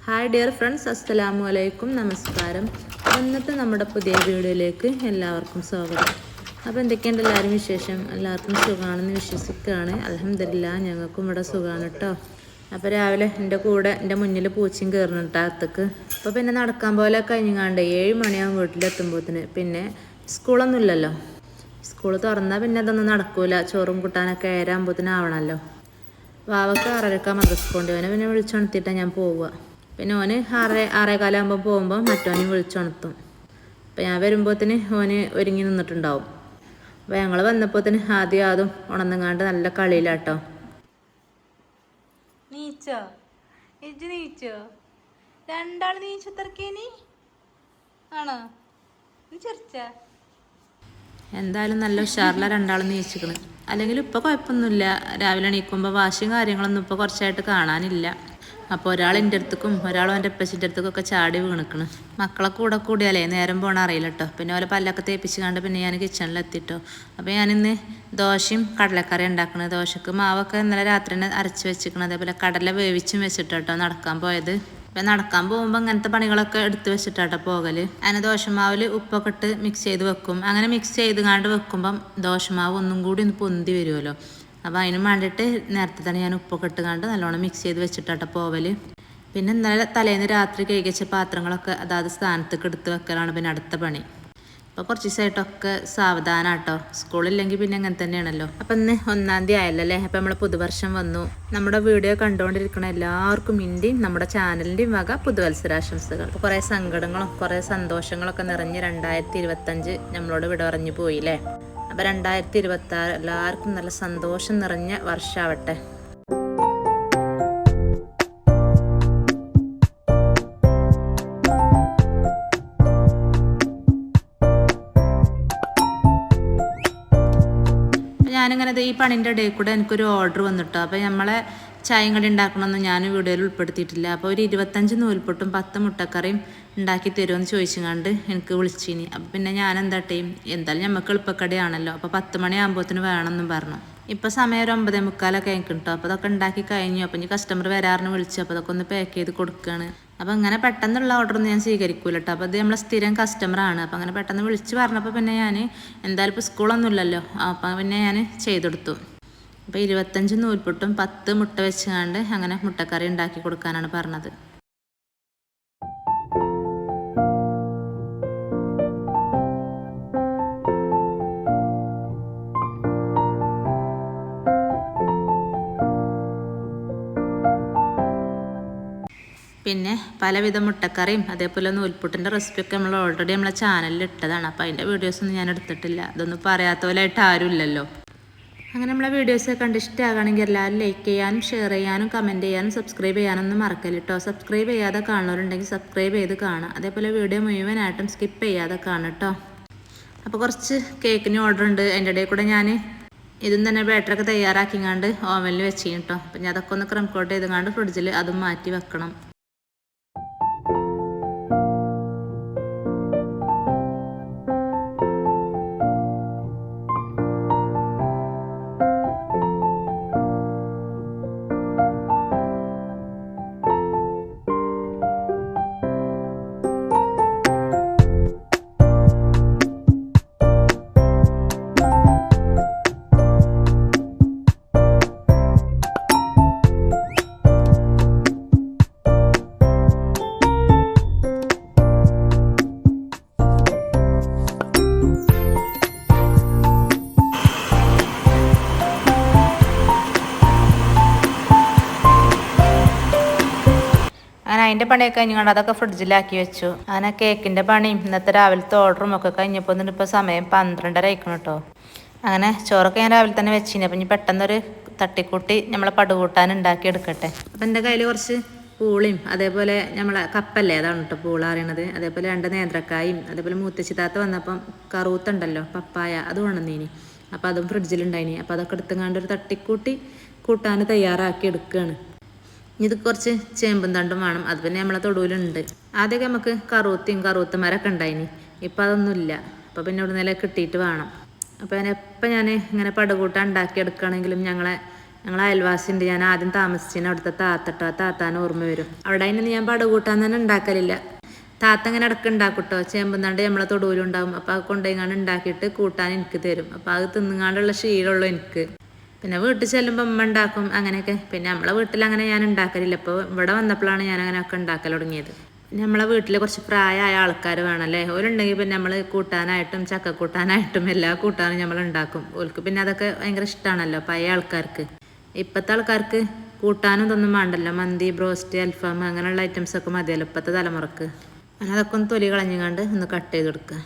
Hi dear friends, അസ്സലാമു അലൈക്കും, നമസ്കാരം. ഇന്നത്തെ നമ്മുടെ പുതിയ വീഡിയോയിലേക്ക് എല്ലാവർക്കും സ്വാഗതം. അപ്പോൾ എന്തൊക്കെയുണ്ട് എല്ലാവരും വിശേഷം? എല്ലാവർക്കും സുഖമാണെന്ന് വിശ്വസിക്കുകയാണ്. അൽഹംദുലില്ലാഹ് ഞങ്ങൾക്കും ഇവിടെ സുഖമാണ് കേട്ടോ. അപ്പോൾ രാവിലെ എൻ്റെ മുന്നിൽ പൂച്ചയും കയറുന്നുണ്ട് അകത്തേക്ക്. അപ്പോൾ പിന്നെ നടക്കാൻ പോലെ കഴിഞ്ഞാണ്ട് 7 മണിയാകും വീട്ടിലെത്തുമ്പോഴത്തിന്. പിന്നെ സ്കൂളൊന്നുമില്ലല്ലോ. സ്കൂൾ തുറന്നാൽ പിന്നെ അതൊന്നും നടക്കൂല. ചോറും കൂട്ടാനൊക്കെ 7 ആവണമല്ലോ. വാവക്ക് 6:30 മദ്രസ കൊണ്ടുപോകാൻ പിന്നെ വിളിച്ചുണർത്തിയിട്ടാണ് ഞാൻ പോവുക. പിന്നെ ഓന് 6:15 പോകുമ്പോൾ മറ്റോനെ വിളിച്ചുണർത്തും. അപ്പം ഞാൻ വരുമ്പോഴത്തേന് ഓന് ഒരുങ്ങി നിന്നിട്ടുണ്ടാവും. അപ്പോൾ ഞങ്ങൾ വന്നപ്പോഴത്തേന് ആദ്യം ഉണർന്നുങ്ങാണ്ട് നല്ല കളിയിലാട്ടോ. നീച്ചോ ഇജ്ജ് നീച്ചോ? രണ്ടാൾ നീച്ചത്തർക്കേനി ആണോ? ചെറിച്ച എന്തായാലും നല്ല ഉഷാറില രണ്ടാളും നീച്ചിക്കണ്. അല്ലെങ്കിൽ ഇപ്പോൾ കുഴപ്പമൊന്നുമില്ല. രാവിലെ എണീക്കുമ്പോൾ വാശിയും കാര്യങ്ങളൊന്നും ഇപ്പോൾ കുറച്ചായിട്ട് കാണാനില്ല. അപ്പോൾ ഒരാൾ എൻ്റെ അടുത്തേക്കും ഒരാളും എൻ്റെ അപ്പച്ചിൻ്റെ അടുത്തേക്കൊക്കെ ചാടി വീണിക്കണ്. മക്കളെ കൂടിയാലേ നേരം പോകണ അറിയില്ല കേട്ടോ. പിന്നെ ഓലെ പല്ലൊക്കെ തേപ്പിച്ച് കണ്ട് പിന്നെ ഞാൻ കിച്ചണിലെത്തിട്ടോ. അപ്പോൾ ഞാനിന്ന് ദോശയും കടലക്കറി ഉണ്ടാക്കണത്. ദോശക്ക് മാവൊക്കെ ഇന്നലെ രാത്രി തന്നെ അരച്ച് വെച്ചിരിക്കണം. അതേപോലെ കടല വേവിച്ചും വെച്ചിട്ടോ നടക്കാൻ പോയത്. അപ്പം നടക്കാൻ പോകുമ്പോൾ അങ്ങനത്തെ പണികളൊക്കെ എടുത്ത് വെച്ചിട്ടാട്ടോ പോകല്. അങ്ങനെ ദോശമാവിൽ ഉപ്പൊക്കെ ഇട്ട് മിക്സ് ചെയ്ത് വെക്കും. അങ്ങനെ മിക്സ് ചെയ്ത് കണ്ട് വെക്കുമ്പം ദോശമാവ് ഒന്നും കൂടി ഒന്ന് പൊന്തി വരുമല്ലോ. അപ്പോൾ അതിന് വേണ്ടിയിട്ട് നേരത്തെ തന്നെ ഞാൻ ഉപ്പൊക്കെ ഇട്ട് കണ്ട് നല്ലോണം മിക്സ് ചെയ്ത് വെച്ചിട്ടാട്ടോ പോവല്. പിന്നെ ഇന്നലെ തലേന്ന് രാത്രി കഴുകിച്ച പാത്രങ്ങളൊക്കെ അതാത് സ്ഥാനത്തേക്ക് എടുത്ത് വെക്കലാണ് പിന്നെ അടുത്ത പണി. അപ്പോൾ കുറച്ച് ദിവസമായിട്ടൊക്കെ സാവധാനാട്ടോ. സ്കൂളില്ലെങ്കിൽ പിന്നെ അങ്ങനെ തന്നെയാണല്ലോ. അപ്പം ഇന്ന് 1-ാം തീയതി ആയല്ലേ. അപ്പം നമ്മൾ പുതുവർഷം വന്നു. നമ്മുടെ വീഡിയോ കണ്ടുകൊണ്ടിരിക്കുന്ന എല്ലാവർക്കും ഇന്ത്യയും നമ്മുടെ ചാനലിൻ്റെയും വക പുതുവത്സരാശംസകൾ. അപ്പോൾ കുറേ സങ്കടങ്ങളും കുറേ സന്തോഷങ്ങളൊക്കെ നിറഞ്ഞ് 2025 നമ്മളോട് വിട പറഞ്ഞു പോയില്ലേ. അപ്പോൾ 2026 എല്ലാവർക്കും നല്ല സന്തോഷം നിറഞ്ഞ വർഷമാവട്ടെ. ഞാനിങ്ങനെ ഈ പണിൻ്റെ ഇടയിൽ കൂടെ എനിക്കൊരു ഓർഡർ വന്നിട്ടോ. അപ്പോൾ നമ്മളെ ചായയും കടി ഉണ്ടാക്കണമെന്ന് ഞാൻ വീഡിയോയിൽ ഉൾപ്പെടുത്തിയിട്ടില്ല. അപ്പോൾ ഒരു 25 നൂൽപുട്ടും 10 മുട്ടക്കറിയും ഉണ്ടാക്കി തരുമെന്ന് ചോദിച്ചുകൊണ്ട് എനിക്ക് വിളിച്ചിനി. അപ്പം പിന്നെ ഞാൻ എന്തായാലും നമുക്ക് എളുപ്പക്കടിയാണല്ലോ. അപ്പോൾ 10 മണിയാകുമ്പോഴത്തേന് വേണമെന്നും പറഞ്ഞു. ഇപ്പോൾ സമയം ഒരു 9:45 എനിക്ക് കിട്ടും. അപ്പോൾ അതൊക്കെ ഉണ്ടാക്കി കഴിഞ്ഞു. അപ്പോൾ ഇനി കസ്റ്റമർ വരാറിന് വിളിച്ചു. അപ്പോൾ അതൊക്കെ ഒന്ന് പാക്ക് ചെയ്ത് കൊടുക്കുകയാണ്. അപ്പോൾ അങ്ങനെ പെട്ടെന്നുള്ള ഓർഡറൊന്നും ഞാൻ സ്വീകരിക്കൂല കേട്ടോ. അപ്പോൾ ഇത് നമ്മളെ സ്ഥിരം കസ്റ്റമറാണ്. അപ്പോൾ അങ്ങനെ പെട്ടെന്ന് വിളിച്ച് പറഞ്ഞപ്പോൾ പിന്നെ ഞാൻ എന്തായാലും ഇപ്പോൾ സ്കൂളൊന്നുമില്ലല്ലോ. അപ്പം പിന്നെ ഞാൻ ചെയ്തെടുത്തു. അപ്പോൾ 25 നൂൽപുട്ടും 10 മുട്ട വെച്ചുകൊണ്ട് അങ്ങനെ മുട്ടക്കറി ഉണ്ടാക്കി കൊടുക്കാനാണ് പറഞ്ഞത്. പിന്നെ പലവിധ മുട്ടക്കറിയും അതേപോലെ നൂൽപുട്ടിൻ്റെ റെസിപ്പിയൊക്കെ നമ്മൾ ഓൾറെഡി നമ്മളെ ചാനലിൽ ഇട്ടതാണ്. അപ്പോൾ അതിൻ്റെ വീഡിയോസൊന്നും ഞാൻ എടുത്തിട്ടില്ല. അതൊന്നും പറയാത്ത പോലെയായിട്ട് ആരും ഇല്ലല്ലോ. അങ്ങനെ നമ്മളെ വീഡിയോസൊക്കെ കണ്ട് ഇഷ്ടമാകുകയാണെങ്കിൽ എല്ലാവരും ലൈക്ക് ചെയ്യാനും ഷെയർ ചെയ്യാനും കമൻറ്റ് ചെയ്യാനും സബ്സ്ക്രൈബ് ചെയ്യാനൊന്നും മറക്കല്ല കേട്ടോ. സബ്സ്ക്രൈബ് ചെയ്യാതെ കാണുന്നവരുണ്ടെങ്കിൽ സബ്സ്ക്രൈബ് ചെയ്ത് കാണാം. അതേപോലെ വീഡിയോ മുഴുവനായിട്ടും സ്കിപ്പ് ചെയ്യാതെ കാണാം കേട്ടോ. അപ്പോൾ കുറച്ച് കേക്കിന് ഓർഡർ ഉണ്ട്. അതിൻ്റെ ഇടയിൽ കൂടെ ഞാൻ ഇതും തന്നെ ബാറ്ററൊക്കെ തയ്യാറാക്കിങ്ങാണ്ട് ഓവനിൽ വെച്ചിന് കേട്ടോ. അപ്പം ഞാൻ അതൊക്കെ ഒന്ന് ക്രം കോട്ട് ചെയ്തുകൊണ്ട് ഫ്രിഡ്ജിൽ അതും മാറ്റി വെക്കണം. അങ്ങനെ അതിൻ്റെ പണിയൊക്കെ കഴിഞ്ഞുകൊണ്ട് അതൊക്കെ ഫ്രിഡ്ജിലാക്കി വെച്ചു. അങ്ങനെ കേക്കിൻ്റെ പണിയും ഇന്നത്തെ രാവിലത്തെ ഓർഡറും ഒക്കെ കഴിഞ്ഞപ്പോൾ ഇപ്പോൾ സമയം 12:30 ആയിക്കണം കേട്ടോ. അങ്ങനെ ചോറൊക്കെ ഞാൻ രാവിലെ തന്നെ വെച്ചിന്. അപ്പം ഇനി പെട്ടെന്നൊരു തട്ടിക്കൂട്ടി നമ്മളെ പടുകൂട്ടാൻ ഉണ്ടാക്കി എടുക്കട്ടെ. അപ്പം എൻ്റെ കയ്യിൽ കുറച്ച് പൂളിയും അതേപോലെ നമ്മളെ കപ്പല്ലേ അതാണ് കേട്ടോ പൂള അറിയണത്. അതേപോലെ 2 നേന്ത്രക്കായും അതേപോലെ മൂത്തച്ചിത്താത്ത വന്നപ്പം കറൂത്തുണ്ടല്ലോ പപ്പായ അത് കൊണ്ടുവന്നീനി. അപ്പോൾ അതും ഫ്രിഡ്ജിലുണ്ടായിനി. അപ്പോൾ അതൊക്കെ എടുത്തുകൊണ്ട് ഒരു തട്ടിക്കൂട്ടി കൂട്ടാൻ തയ്യാറാക്കി എടുക്കുകയാണ്. ഇത് കുറച്ച് ചേമ്പും തണ്ടും വേണം. അത് പിന്നെ നമ്മളെ തൊടുവിലുണ്ട്. ആദ്യമൊക്കെ നമുക്ക് കറുത്തമരൊക്കെ ഉണ്ടായിനി. ഇപ്പം അതൊന്നുമില്ല. അപ്പോൾ പിന്നെ ഇവിടെ നില കിട്ടിയിട്ട് വേണം. അപ്പോൾ എപ്പോൾ ഞാൻ ഇങ്ങനെ പടുകൂട്ട ഉണ്ടാക്കിയെടുക്കുകയാണെങ്കിലും ഞങ്ങളെ ഞങ്ങൾ അയൽവാസിയുണ്ട്, ഞാൻ ആദ്യം താമസിച്ചിന് അവിടുത്തെ താത്തട്ടോ. ആ താത്താൻ ഓർമ്മ വരും. അവിടെ അതിന് ഞാൻ പട കൂട്ടാൻ തന്നെ ഉണ്ടാക്കലില്ല. താത്ത അങ്ങനെ ഇടക്ക് ഉണ്ടാക്കൂട്ടോ. ചേമ്പുന്നാണ്ട് നമ്മളെ തൊടുവിലുണ്ടാവും. അപ്പോൾ അത് കൊണ്ടുപോയിങ്ങാണ്ട് ഉണ്ടാക്കിയിട്ട് കൂട്ടാൻ എനിക്ക് തരും. അപ്പോൾ അത് തിന്നുങ്ങാണ്ടുള്ള ശീലമുള്ളൂ എനിക്ക്. പിന്നെ വീട്ടിൽ ചെല്ലുമ്പോൾ അമ്മ ഉണ്ടാക്കും അങ്ങനെയൊക്കെ. പിന്നെ നമ്മളെ വീട്ടിൽ അങ്ങനെ ഞാൻ ഉണ്ടാക്കലില്ല. ഇപ്പോൾ ഇവിടെ വന്നപ്പോഴാണ് ഞാൻ അങ്ങനെയൊക്കെ ഉണ്ടാക്കൽ തുടങ്ങിയത്. നമ്മളെ വീട്ടിൽ കുറച്ച് പ്രായമായ ആൾക്കാർ വേണമല്ലേ. ഓരുണ്ടെങ്കിൽ പിന്നെ നമ്മൾ കൂട്ടാനായിട്ടും ചക്കക്കൂട്ടാനായിട്ടും എല്ലാ കൂട്ടാനും നമ്മൾ ഉണ്ടാക്കും. ഓർക്ക് പിന്നെ അതൊക്കെ ഭയങ്കര ഇഷ്ടമാണല്ലോ പഴയ ആൾക്കാർക്ക്. ഇപ്പോഴത്തെ ആൾക്കാർക്ക് കൂട്ടാനും ഇതൊന്നും വേണ്ടല്ലോ. മന്തി, ബ്രോസ്റ്റ്, അൽഫാം അങ്ങനെയുള്ള ഐറ്റംസൊക്കെ മതിയല്ലോ ഇപ്പോഴത്തെ തലമുറക്ക്. അങ്ങനെ അതൊക്കെ ഒന്ന് തൊലി കളഞ്ഞുകൊണ്ട് ഒന്ന് കട്ട് ചെയ്ത് കൊടുക്കുക.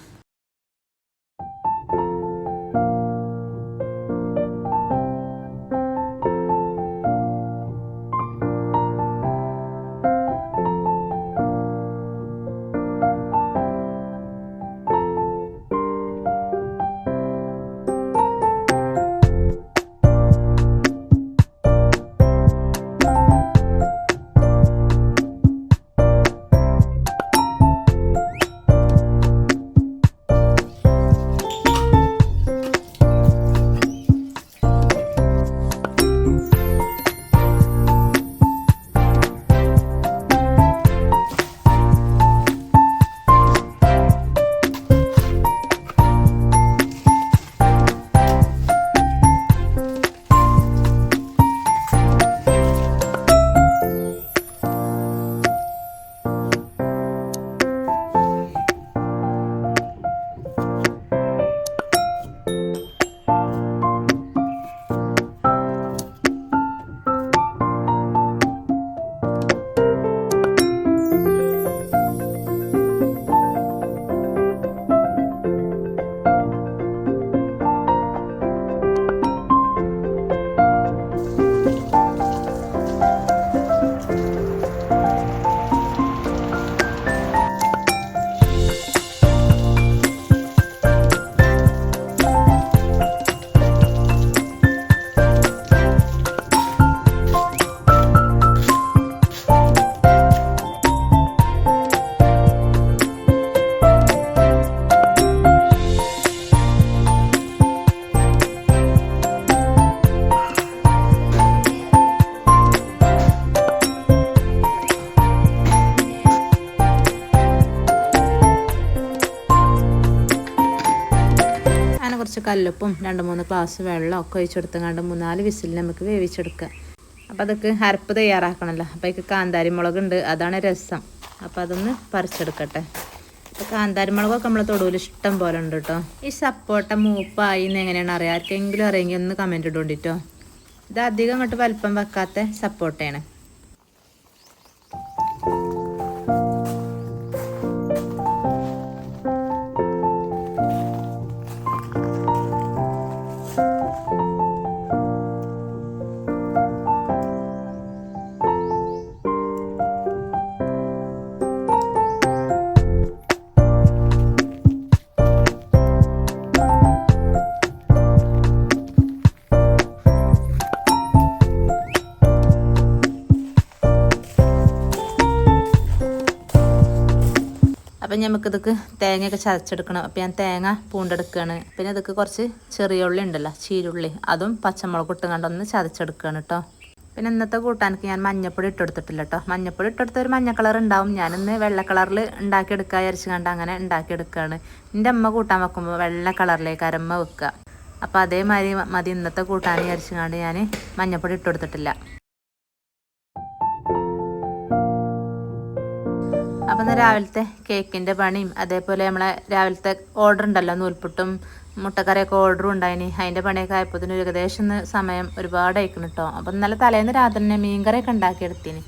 കുറച്ച് കല്ലുപ്പും 2-3 ഗ്ലാസ് വെള്ളം ഒക്കെ ഒഴിച്ചെടുത്തങ്ങാണ്ട് 3-4 വിസിൽ നമുക്ക് വേവിച്ചെടുക്കുക. അപ്പോൾ അതൊക്കെ അരപ്പ് തയ്യാറാക്കണമല്ലോ. അപ്പോൾ അതിക്ക് കാന്താരി മുളകുണ്ട്, അതാണ് രസം. അപ്പോൾ അതൊന്ന് പറിച്ചെടുക്കട്ടെ. അപ്പോൾ കാന്താരി മുളകൊക്കെ നമ്മളെ തൊടുവിൽ ഇഷ്ടം പോലെ ഉണ്ട് കേട്ടോ. ഈ സപ്പോട്ട മൂപ്പായി എന്ന് എങ്ങനെയാണ് അറിയാം? ആർക്കെങ്കിലും അറിയെങ്കിൽ ഒന്ന് കമൻറ്റ് ഇട്ടുകൊണ്ടിട്ടോ. ഇത് അധികം അങ്ങോട്ട് വലിപ്പം വെക്കാത്ത സപ്പോട്ടയാണ്. അപ്പം നമുക്കിതൊക്കെ തേങ്ങയൊക്കെ ചതച്ചെടുക്കണം. അപ്പോൾ ഞാൻ തേങ്ങ പൂണ്ടെടുക്കുകയാണ്. പിന്നെ ഇതൊക്കെ കുറച്ച് ചെറിയ ഉള്ളി ഉണ്ടല്ലോ, ചീരുള്ളി, അതും പച്ചമുളക് ഇട്ട് കണ്ടൊന്ന് ചതച്ചെടുക്കുകയാണ് കേട്ടോ. പിന്നെ ഇന്നത്തെ കൂട്ടാനക്ക് ഞാൻ മഞ്ഞപ്പൊടി ഇട്ടെടുത്തിട്ടില്ല കേട്ടോ. മഞ്ഞപ്പൊടി ഇട്ടെടുത്ത ഒരു മഞ്ഞ കളർ ഉണ്ടാവും. ഞാനിന്ന് വെള്ള കളറിൽ ഉണ്ടാക്കിയെടുക്കുക വിചാരിച്ച് കണ്ട് അങ്ങനെ ഉണ്ടാക്കിയെടുക്കുകയാണ്. എൻ്റെ അമ്മ കൂട്ടാൻ വെക്കുമ്പോൾ വെള്ള കളറിലേക്ക് അരമ്മ വെക്കുക. അപ്പോൾ അതേമാതിരി മതി ഇന്നത്തെ കൂട്ടാൻ വിചാരിച്ച് കണ്ട് ഞാൻ മഞ്ഞപ്പൊടി ഇട്ടെടുത്തിട്ടില്ല. അപ്പം ഇന്ന് രാവിലത്തെ കേക്കിൻ്റെ പണിയും അതേപോലെ നമ്മളെ രാവിലത്തെ ഓർഡർ ഉണ്ടല്ലോ, നൂൽപുട്ടും മുട്ടക്കറിയൊക്കെ ഓർഡറും ഉണ്ടായിനി. അതിൻ്റെ പണിയൊക്കെ ആയപ്പോഴത്തേനും ഏകദേശം സമയം ഒരുപാട് അയക്കണം കേട്ടോ. അപ്പം ഇന്നലെ തലേന്ന് രാത്രി തന്നെ മീൻകറിയൊക്കെ ഉണ്ടാക്കിയെടുത്തിന്.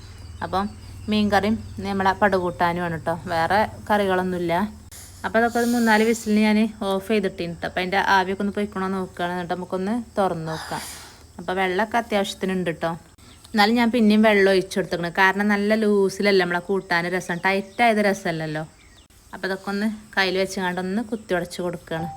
അപ്പം മീൻകറിയും നമ്മളെ പടുകൂട്ടാനുമാണ് കേട്ടോ, വേറെ കറികളൊന്നുമില്ല. അപ്പോൾ അതൊക്കെ ഒരു 3-4 വിസിലിന് ഞാൻ ഓഫ് ചെയ്തിട്ടിന് കേട്ടോ. അപ്പം അതിൻ്റെ ആവിയൊക്കെ ഒന്ന് പൊയ്ക്കണോ നോക്കുകയാണ്. എന്നിട്ട് നമുക്കൊന്ന് തുറന്ന് നോക്കാം. അപ്പോൾ വെള്ളമൊക്കെ അത്യാവശ്യത്തിനുണ്ട് കേട്ടോ. എന്നാലും ഞാൻ പിന്നെയും വെള്ളം ഒഴിച്ചു കൊടുത്തേക്കണം. കാരണം നല്ല ലൂസിലല്ല നമ്മളെ കൂട്ടാൻ രസം, ടൈറ്റായത് രസമല്ലല്ലോ. അപ്പോൾ ഇതൊക്കെ ഒന്ന് കയ്യിൽ വെച്ച് കണ്ടൊന്ന് കുത്തി ഉടച്ച് കൊടുക്കുകയാണ്.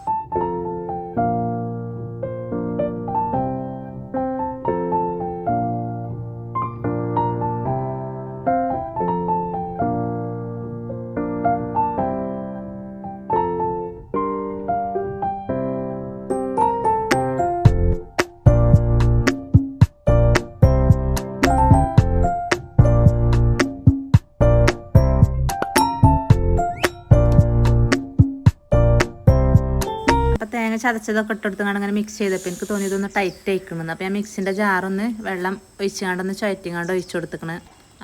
തേങ്ങ ചതച്ചതൊക്കെ ഇട്ടെടുത്തുകൊണ്ട് അങ്ങനെ മിക്സ് ചെയ്തപ്പോൾ എനിക്ക് തോന്നിയതൊന്ന് ടൈറ്റ് ആയിക്കണമെന്ന്. അപ്പോൾ ഞാൻ മിക്സിൻ്റെ ജാറൊന്ന് വെള്ളം ഒഴിച്ചുകൊണ്ടൊന്ന് ചുഴറ്റിങ്ങാണ്ട് ഒഴിച്ചു കൊടുത്തിക്കണ്.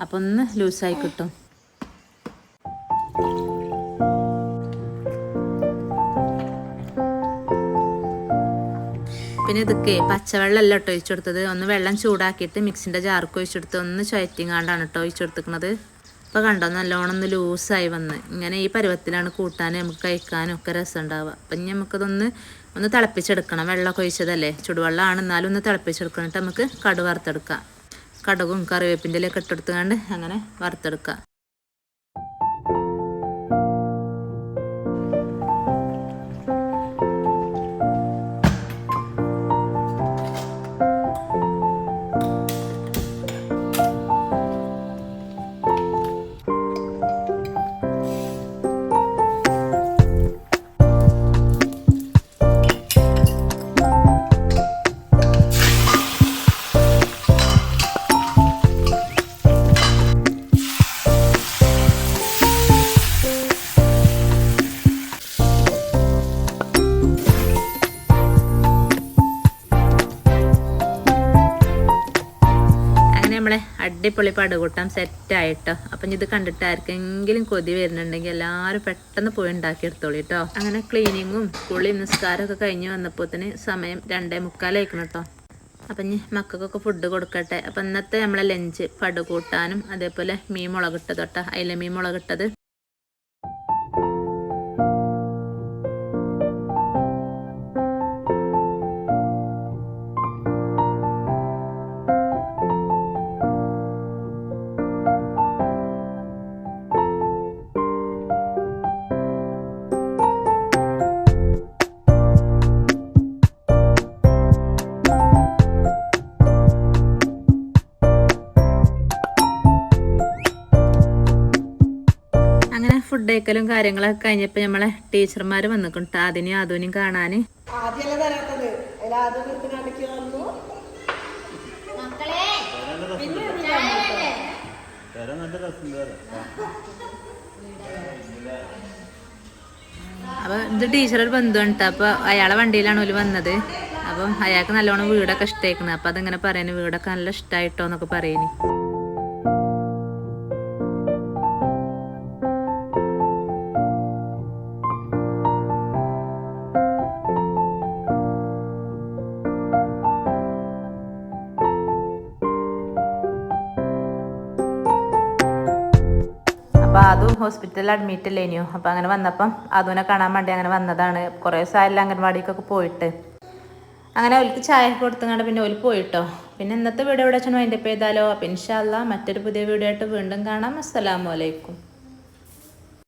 അപ്പോൾ ഒന്ന് ലൂസായി കിട്ടും. പിന്നെ ഇതൊക്കെ പച്ചവെള്ളമല്ല കേട്ടോ ഒഴിച്ചു കൊടുത്തത്. ഒന്ന് വെള്ളം ചൂടാക്കിയിട്ട് മിക്സിൻ്റെ ജാർക്ക് ഒഴിച്ചെടുത്ത് ഒന്ന് ചുഴറ്റിങ്ങാണ്ടാണ് കേട്ടോ ഒഴിച്ചു കൊടുത്തിരിക്കുന്നത്. ഇപ്പോൾ കണ്ടോ നല്ലോണം ഒന്ന് ലൂസായി വന്ന് ഇങ്ങനെ ഈ പരുവത്തിലാണ് കൂട്ടാൻ നമുക്ക് കഴിക്കാനും ഒക്കെ രസം ഉണ്ടാവുക. അപ്പം ഇനി നമുക്കതൊന്ന് തിളപ്പിച്ചെടുക്കണം. വെള്ളമൊക്കെ ഒഴിച്ചതല്ലേ, ചുടുവെള്ളമാണ്, എന്നാലും ഒന്ന് തിളപ്പിച്ചെടുക്കണം. എന്നിട്ട് നമുക്ക് കടുക് വറുത്തെടുക്കാം. കടുകും കറിവേപ്പിൻ്റെ ഇലയൊക്കെ ഇട്ടെടുത്തുകൊണ്ട് അങ്ങനെ വറുത്തെടുക്കാം. നമ്മളെ അടിപൊളി പടുകൂട്ടാൻ സെറ്റായിട്ടോ. അപ്പം ഇത് കണ്ടിട്ട് ആർക്കെങ്കിലും കൊതി വരുന്നുണ്ടെങ്കിൽ എല്ലാവരും പെട്ടെന്ന് പോയി ഉണ്ടാക്കിയെടുത്തോളൂ കേട്ടോ. അങ്ങനെ ക്ലീനിങ്ങും കുളിയും നിസ്കാരമൊക്കെ കഴിഞ്ഞ് വന്നപ്പോത്തിന് സമയം 2:45 കേട്ടോ. അപ്പം ഇനി മക്കൾക്കൊക്കെ ഫുഡ് കൊടുക്കട്ടെ. അപ്പം ഇന്നത്തെ നമ്മളെ ലഞ്ച് പടുകൂട്ടാനും അതേപോലെ മീൻ മുളകിട്ടത് കേട്ടോ, അയില മീൻ മുളകിട്ടത്. ഫുഡ് കഴിക്കലും കാര്യങ്ങളൊക്കെ കഴിഞ്ഞപ്പോൾ നമ്മളെ ടീച്ചർമാർ വന്നിട്ടുണ്ട്. അതിനെയും അതുനെയും കാണാൻ. അപ്പൊ ഇത് ടീച്ചറൊരു ബന്ധുണ്ട്. അപ്പൊ അയാളെ വണ്ടിയിലാണ് ഓല് വന്നത്. അപ്പം അയാൾക്ക് നല്ലോണം വീടൊക്കെ ഇഷ്ടമായിക്കുന്നത്. അപ്പൊ അതിങ്ങനെ പറയുന്നു വീടൊക്കെ നല്ല ഇഷ്ടമായിട്ടോ എന്നൊക്കെ പറയുന്നു. അപ്പോൾ അതും ഹോസ്പിറ്റലിൽ അഡ്മിറ്റ് അല്ലേനിയോ. അപ്പോൾ അങ്ങനെ വന്നപ്പം അതുനെ കാണാൻ വേണ്ടി അങ്ങനെ വന്നതാണ്. കുറേ ദിവസമായില്ല അംഗൻവാടിക്കൊക്കെ പോയിട്ട്. അങ്ങനെ ഓൽക്ക് ചായ കൊടുത്തങ്ങാണ്ട് പിന്നെ ഓല് പോയിട്ടോ. പിന്നെ ഇന്നത്തെ വീഡിയോ ഇവിടെ വെച്ചാൽ അതിൻ്റെ പേതാലോ. അപ്പം ഇൻഷാ അല്ലാഹ് മറ്റൊരു പുതിയ വീഡിയോ ആയിട്ട് വീണ്ടും കാണാം. അസ്സലാമു അലൈക്കും.